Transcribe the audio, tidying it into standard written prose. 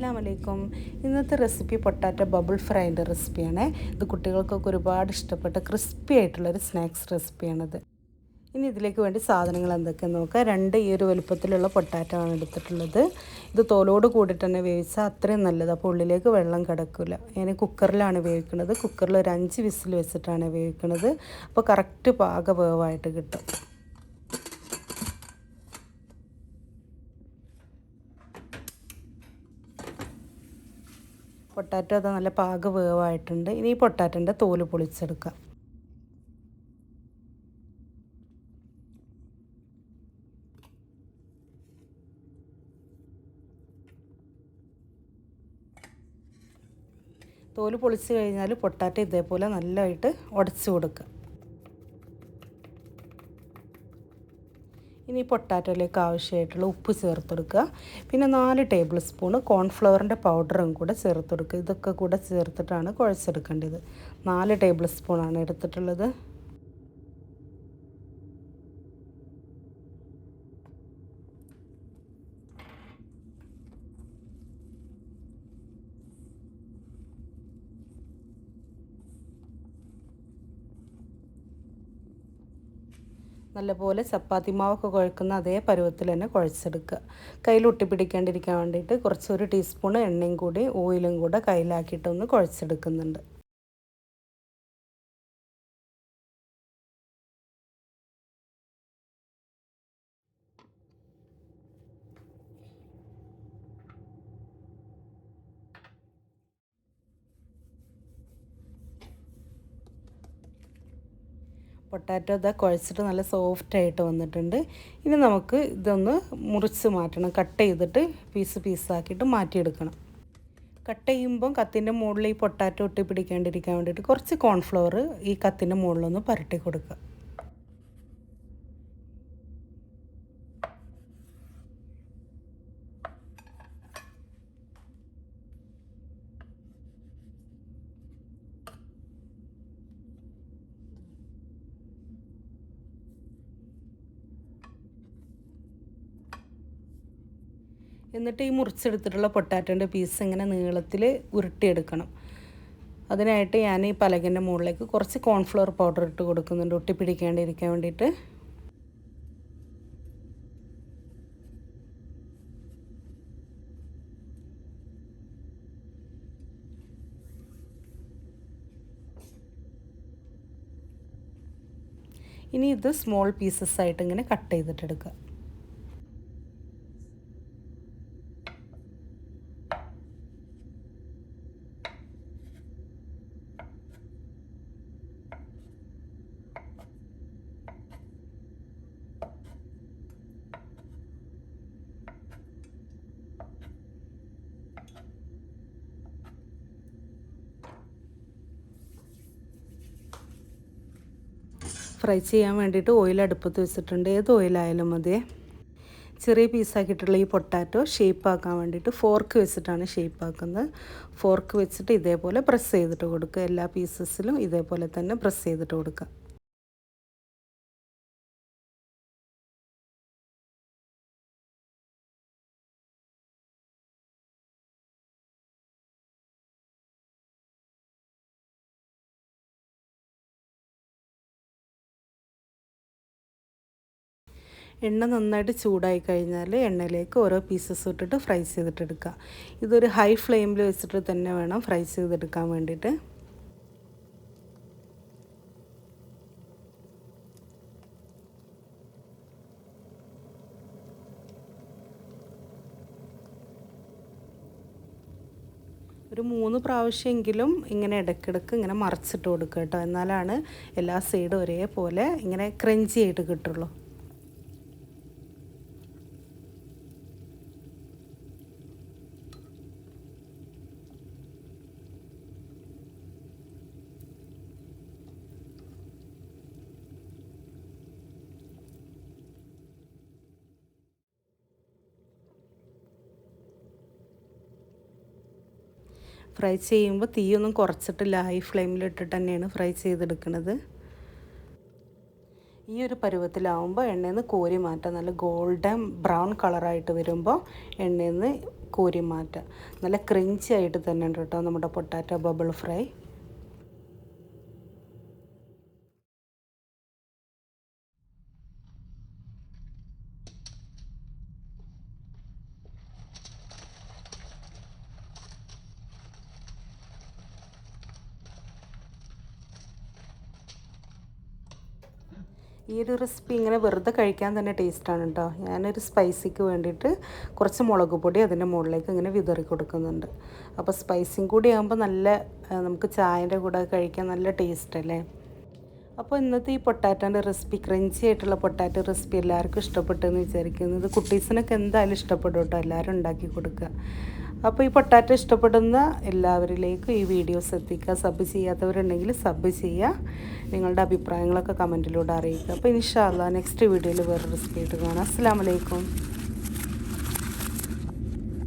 അസ്സലാമു അലൈക്കും. ഇന്നത്തെ റെസിപ്പി പൊട്ടാറ്റോ ബബിൾ ഫ്രൈൻ്റെ റെസിപ്പിയാണ്. ഇത് കുട്ടികൾക്കൊക്കെ ഒരുപാട് ഇഷ്ടപ്പെട്ട ക്രിസ്പി ആയിട്ടുള്ളൊരു സ്നാക്സ് റെസിപ്പിയാണിത്. ഇനി ഇതിലേക്ക് വേണ്ടി സാധനങ്ങൾ എന്തൊക്കെയെന്ന് നോക്കാം. 2 ഈ ഒരു വലുപ്പത്തിലുള്ള പൊട്ടാറ്റോ ആണ് എടുത്തിട്ടുള്ളത്. ഇത് തോലോട് കൂടിയിട്ട് തന്നെ വേവിച്ചാൽ അത്രയും നല്ലത്. അപ്പോൾ ഉള്ളിലേക്ക് വെള്ളം കിടക്കില്ല. ഞാൻ കുക്കറിലാണ് വേവിക്കുന്നത്. കുക്കറിൽ ഒരു 5 വിസിൽ വെച്ചിട്ടാണ് വേവിക്കുന്നത്. അപ്പോൾ കറക്റ്റ് പാക വേവായിട്ട് കിട്ടും. പൊട്ടാറ്റോ അത് നല്ല പാക വേവായിട്ടുണ്ട്. ഇനി ഈ പൊട്ടാറ്റോൻ്റെ തോല് പൊളിച്ചെടുക്കാം. തോല് പൊളിച്ച് കഴിഞ്ഞാൽ പൊട്ടാറ്റോ ഇതേപോലെ നല്ലതായിട്ട് ഉടച്ചു കൊടുക്കുക. ഇനി പൊട്ടാറ്റോയിലേക്ക് ആവശ്യമായിട്ടുള്ള ഉപ്പ് ചേർത്ത് കൊടുക്കുക. പിന്നെ 4 ടേബിൾ സ്പൂണ് കോൺഫ്ലവറിൻ്റെ പൗഡറും കൂടെ ചേർത്ത് കൊടുക്കുക. ഇതൊക്കെ കൂടെ ചേർത്തിട്ടാണ് കുഴച്ചെടുക്കേണ്ടത്. 4 ടേബിൾ സ്പൂണാണ് എടുത്തിട്ടുള്ളത്. നല്ലപോലെ ചപ്പാത്തി മാവൊക്കെ കുഴക്കുന്ന അതേ പരുവത്തിൽ തന്നെ കുഴച്ചെടുക്കുക. കയ്യിൽ ഒട്ടിപ്പിടിക്കാണ്ടിരിക്കാൻ വേണ്ടിയിട്ട് കുറച്ച് 1 ടീസ്പൂൺ എണ്ണയും കൂടി ഓയിലും കൂടെ കയ്യിലാക്കിയിട്ടൊന്ന് കുഴച്ചെടുക്കുന്നുണ്ട്. പൊട്ടാറ്റോ ഇതാ കുഴച്ചിട്ട് നല്ല സോഫ്റ്റായിട്ട് വന്നിട്ടുണ്ട്. ഇനി നമുക്ക് ഇതൊന്ന് മുറിച്ച് മാറ്റണം. കട്ട് ചെയ്തിട്ട് പീസാക്കിയിട്ട് മാറ്റിയെടുക്കണം. കട്ട് ചെയ്യുമ്പം കത്തിൻ്റെ മുകളിൽ ഈ പൊട്ടാറ്റോ ഒട്ടി പിടിക്കാണ്ടിരിക്കാൻ വേണ്ടിയിട്ട് കുറച്ച് കോൺഫ്ലവർ ഈ കത്തിൻ്റെ മുകളിലൊന്ന് പുരട്ടി കൊടുക്കുക. എന്നിട്ട് ഈ മുറിച്ചെടുത്തിട്ടുള്ള പൊട്ടാറ്റോൻ്റെ പീസ് ഇങ്ങനെ നീളത്തിൽ ഉരുട്ടിയെടുക്കണം. അതിനായിട്ട് ഞാൻ ഈ പലകൻ്റെ മുകളിലേക്ക് കുറച്ച് കോൺഫ്ലവർ പൗഡർ ഇട്ട് കൊടുക്കുന്നുണ്ട്, ഒട്ടിപ്പിടിക്കാണ്ടിരിക്കാൻ വേണ്ടിയിട്ട്. ഇനി ഇത് സ്മോൾ പീസസ് ആയിട്ട് ഇങ്ങനെ കട്ട് ചെയ്തിട്ടെടുക്കുക. ഫ്രൈ ചെയ്യാൻ വേണ്ടിയിട്ട് ഓയിൽ അടുപ്പത്ത് വെച്ചിട്ടുണ്ട്. ഏത് ഓയിലായാലും മതിയേ. ചെറിയ പീസാക്കിയിട്ടുള്ള ഈ പൊട്ടാറ്റോ ഷേപ്പാക്കാൻ വേണ്ടിയിട്ട് ഫോർക്ക് വെച്ചിട്ടാണ് ഷേപ്പാക്കുന്നത്. ഫോർക്ക് വെച്ചിട്ട് ഇതേപോലെ പ്രസ് ചെയ്തിട്ട് കൊടുക്കുക. എല്ലാ പീസസിലും ഇതേപോലെ തന്നെ പ്രസ് ചെയ്തിട്ട് കൊടുക്കുക. എണ്ണ നന്നായിട്ട് ചൂടായി കഴിഞ്ഞാൽ എണ്ണയിലേക്ക് ഓരോ പീസസ് ഇട്ടിട്ട് ഫ്രൈ ചെയ്തിട്ടെടുക്കുക. ഇതൊരു ഹൈ ഫ്ലെയിമിൽ വെച്ചിട്ട് തന്നെ വേണം ഫ്രൈ ചെയ്തെടുക്കാൻ വേണ്ടിയിട്ട്. ഒരു 3 പ്രാവശ്യമെങ്കിലും ഇങ്ങനെ ഇടയ്ക്കിടയ്ക്ക് ഇങ്ങനെ മറിച്ചിട്ട് കൊടുക്കുക കേട്ടോ. എന്നാലാണ് എല്ലാ സൈഡും ഒരേപോലെ ഇങ്ങനെ ക്രഞ്ചി ആയിട്ട് കിട്ടുള്ളൂ. ഫ്രൈ ചെയ്യുമ്പോൾ തീയൊന്നും കുറച്ചിട്ടില്ല, ഹൈ ഫ്ലെയിമിലിട്ടിട്ട് തന്നെയാണ് ഫ്രൈ ചെയ്തെടുക്കുന്നത്. ഈ ഒരു പരുവത്തിലാവുമ്പോൾ എണ്ണയിൽ നിന്ന് കോരി മാറ്റാം. നല്ല ഗോൾഡൻ ബ്രൗൺ കളറായിട്ട് വരുമ്പോൾ എണ്ണയിൽ നിന്ന് കോരി മാറ്റാം. നല്ല ക്രഞ്ചി ആയിട്ട് തന്നെ ഉണ്ട് കേട്ടോ നമ്മുടെ പൊട്ടാറ്റോ ബബിൾ ഫ്രൈ. ഈ ഒരു റെസിപ്പി ഇങ്ങനെ വെറുതെ കഴിക്കാൻ തന്നെ ടേസ്റ്റാണ് കേട്ടോ. ഞാനൊരു സ്പൈസിക്ക് വേണ്ടിയിട്ട് കുറച്ച് മുളക് പൊടി അതിൻ്റെ മുകളിലേക്ക് ഇങ്ങനെ വിതറി കൊടുക്കുന്നുണ്ട്. അപ്പോൾ സ്പൈസിയും കൂടി ആകുമ്പോൾ നല്ല നമുക്ക് ചായൻ്റെ കൂടെ കഴിക്കാൻ നല്ല ടേസ്റ്റ് അല്ലേ. അപ്പോൾ ഇന്നത്തെ ഈ പൊട്ടാറ്റോൻ്റെ റെസിപ്പി, ക്രഞ്ചി ആയിട്ടുള്ള പൊട്ടാറ്റോ റെസിപ്പി എല്ലാവർക്കും ഇഷ്ടപ്പെട്ടെന്ന് വിചാരിക്കുന്നു. ഇത് കുട്ടീസിനൊക്കെ എന്തായാലും ഇഷ്ടപ്പെടും കേട്ടോ, എല്ലാവരും ഉണ്ടാക്കി കൊടുക്കുക. അപ്പോൾ ഈ പൊട്ടാറ്റോ ഇഷ്ടപ്പെടുന്ന എല്ലാവരിലേക്കും ഈ വീഡിയോസ് എത്തിക്കുക. സബ് ചെയ്യാത്തവരുണ്ടെങ്കിൽ സബ് ചെയ്യുക. നിങ്ങളുടെ അഭിപ്രായങ്ങളൊക്കെ കമൻറ്റിലൂടെ അറിയിക്കുക. അപ്പോൾ ഇൻഷാ അല്ലാഹ് നെക്സ്റ്റ് വീഡിയോയിൽ വേറെ റെസിപ്പി ആയിട്ട് കാണാം. അസ്സലാമു അലൈക്കും.